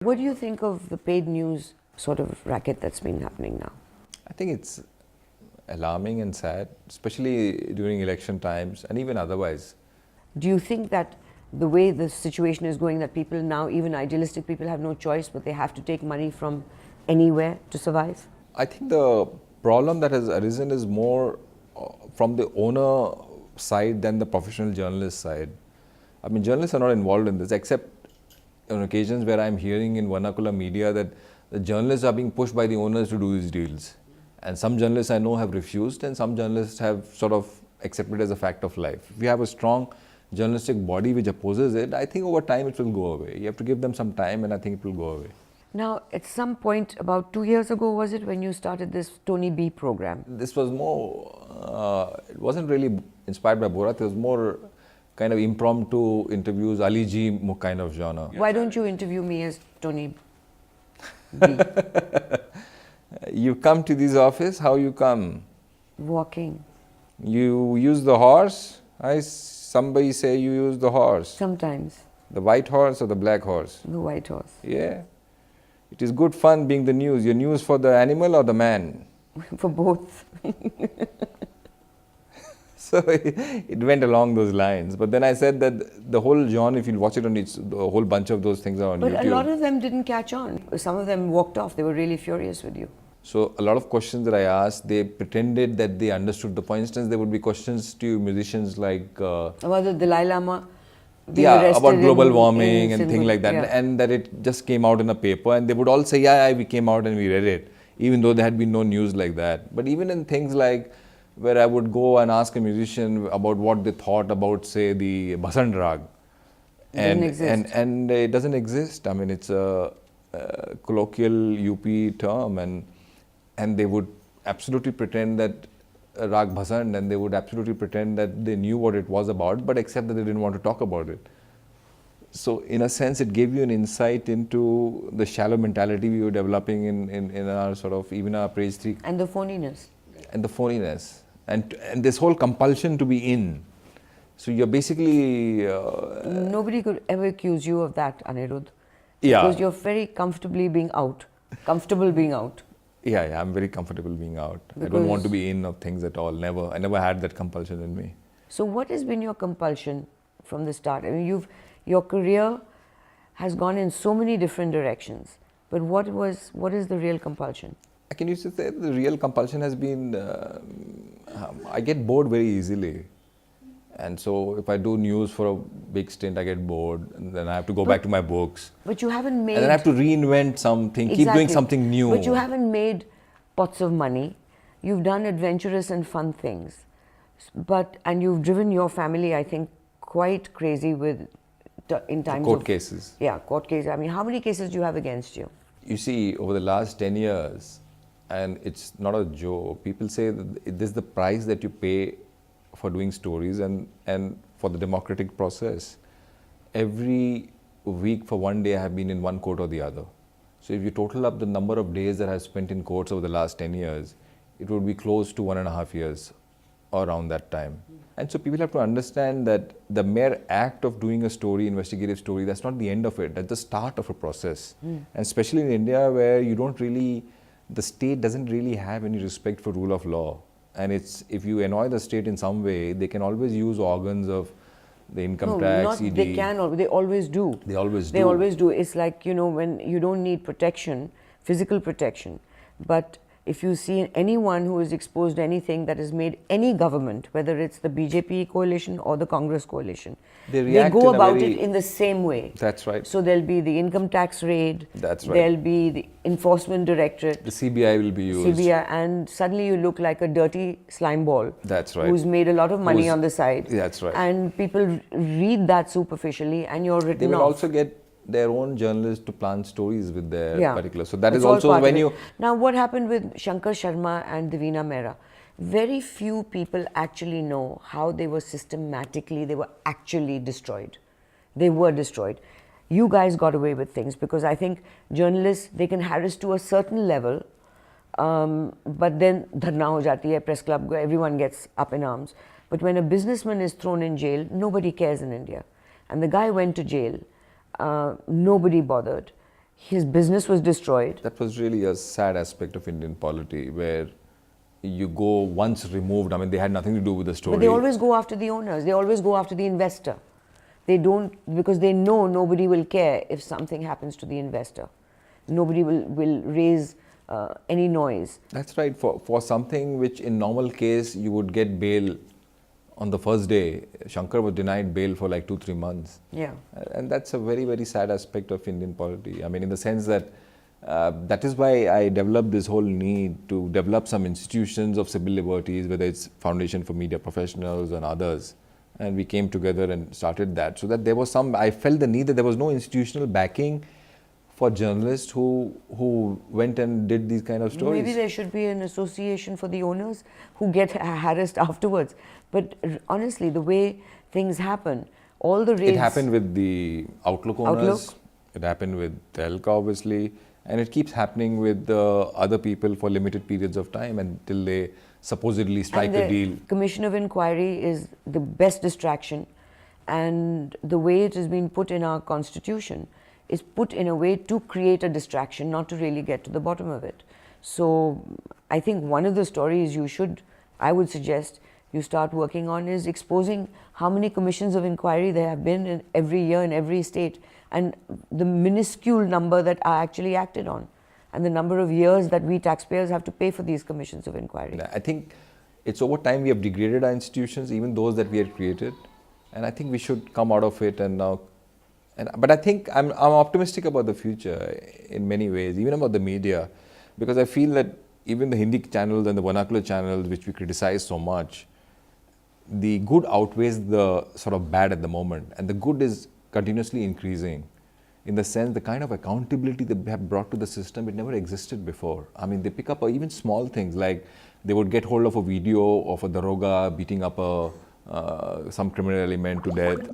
What do you think of the paid news sort of racket that's been happening now? I think it's alarming and sad, especially during election times and even otherwise. Do you think that the way the situation is going, that people now, even idealistic people, have no choice, but they have to take money from anywhere to survive? I think the problem that has arisen is more from the owner side than the professional journalist side. I mean, journalists are not involved in this, except on occasions where I'm hearing in vernacular media that the journalists are being pushed by the owners to do these deals. And some journalists I know have refused, and some journalists have sort of accepted as a fact of life. If we have a strong journalistic body which opposes it, I think over time it will go away. You have to give them some time, and I think it will go away. Now, at some point, about 2 years ago, was it, when you started this Tony B program? This was more, it wasn't really inspired by Borat, it was more kind of impromptu interviews, Ali G kind of genre. Why don't you interview me as Tony B? You come to this office, how you come? Walking. You use the horse? Somebody say you use the horse. Sometimes. The white horse or the black horse? The white horse. Yeah. It is good fun being the news. Your news for the animal or the man? For both. So it went along those lines. But then I said that the whole genre, if you watch it on its, a whole bunch of those things are on YouTube. But a lot of them didn't catch on. Some of them walked off. They were really furious with you. So a lot of questions that I asked, they pretended that they understood. For instance, there would be questions to musicians like... about the Dalai Lama being yeah, arrested about global warming in and things like that. Yeah. And that it just came out in a paper, and they would all say, yeah, we came out and we read it, even though there had been no news like that. But even in things like where I would go and ask a musician about what they thought about, say, the Basant Rag. And it doesn't exist. I mean, it's a colloquial UP term, and they would absolutely pretend that Rag Bhasant, and they would absolutely pretend that they knew what it was about, but except that they didn't want to talk about it. So in a sense, it gave you an insight into the shallow mentality we were developing in our sort of, even our Praise 3. And the phoniness. And the phoniness. And this whole compulsion to be in. So you're basically... Nobody could ever accuse you of that, Aniruddha. Yeah. Because you're very comfortably being out. Comfortable being out. Yeah, I'm very comfortable being out. I don't want to be in of things at all. Never. I never had that compulsion in me. So what has been your compulsion from the start? I mean, your career has gone in so many different directions. But what is the real compulsion? I can use to say the real compulsion has been, I get bored very easily. And so if I do news for a big stint, I get bored, and then I have to go back to my books. But you haven't made... And then I have to reinvent something, keep doing something new. But you haven't made pots of money. You've done adventurous and fun things. And you've driven your family, I think, quite crazy in times of... Court cases. Yeah, court cases. I mean, how many cases do you have against you? You see, over the last 10 years, and it's not a joke, people say that this is the price that you pay for doing stories and for the democratic process. Every week for one day I have been in one court or the other. So if you total up the number of days that I have spent in courts over the last 10 years, it would be close to 1.5 years around that time. And so people have to understand that the mere act of doing a story, investigative story, that's not the end of it, that's the start of a process. And especially in India, where you don't really, the state doesn't really have any respect for rule of law. And if you annoy the state in some way, they can always use organs of the income tax, ED. They can, they always do. They always do. They always do. It's like, when you don't need protection, physical protection. But if you see anyone who is exposed to anything that has made any government, whether it's the BJP coalition or the Congress coalition, they go about it in the same way. That's right. So there'll be the income tax raid. That's right. There'll be the enforcement directorate. The CBI will be used. CBI, and suddenly you look like a dirty slime ball. That's right. Who's made a lot of money on the side. That's right. And people read that superficially, and you're written off. They will also get their own journalists to plant stories with their particular. So that it's is also when you... Now what happened with Shankar Sharma and Divina Mehra? Very few people actually know how they were actually destroyed. They were destroyed. You guys got away with things because I think journalists, they can harass to a certain level, but then dharna ho jati hai, press club, everyone gets up in arms. But when a businessman is thrown in jail, nobody cares in India. And the guy went to jail. Nobody bothered. His business was destroyed. That was really a sad aspect of Indian polity, where you go once removed. I mean, they had nothing to do with the story. But they always go after the owners. They always go after the investor. They don't, because they know nobody will care if something happens to the investor. Nobody will raise any noise. That's right. For something which in normal case you would get bail on the first day, Shankar was denied bail for like 2-3 months. Yeah. And that's a very, very sad aspect of Indian polity. I mean, in the sense that that is why I developed this whole need to develop some institutions of civil liberties, whether it's Foundation for Media Professionals and others. And we came together and started that, so that there was some, I felt the need that there was no institutional backing for journalists who went and did these kind of stories. Maybe there should be an association for the owners who get harassed afterwards. But honestly, the way things happen, all the raids... It happened with the Outlook owners. Outlook. It happened with Telka, obviously. And it keeps happening with other people for limited periods of time until they supposedly strike a deal. Commission of Inquiry is the best distraction. And the way it has been put in our constitution is put in a way to create a distraction, not to really get to the bottom of it. So I think one of the stories I would suggest you start working on is exposing how many commissions of inquiry there have been in every year in every state, and the minuscule number that are actually acted on, and the number of years that we taxpayers have to pay for these commissions of inquiry. I think it's over time we have degraded our institutions, even those that we had created, and I think we should come out of it and now. But I think I'm optimistic about the future in many ways, even about the media, because I feel that even the Hindi channels and the vernacular channels, which we criticize so much, the good outweighs the sort of bad at the moment, and the good is continuously increasing. In the sense, the kind of accountability they have brought to the system, it never existed before. I mean, they pick up even small things, like they would get hold of a video of a daroga beating up some criminal element to death.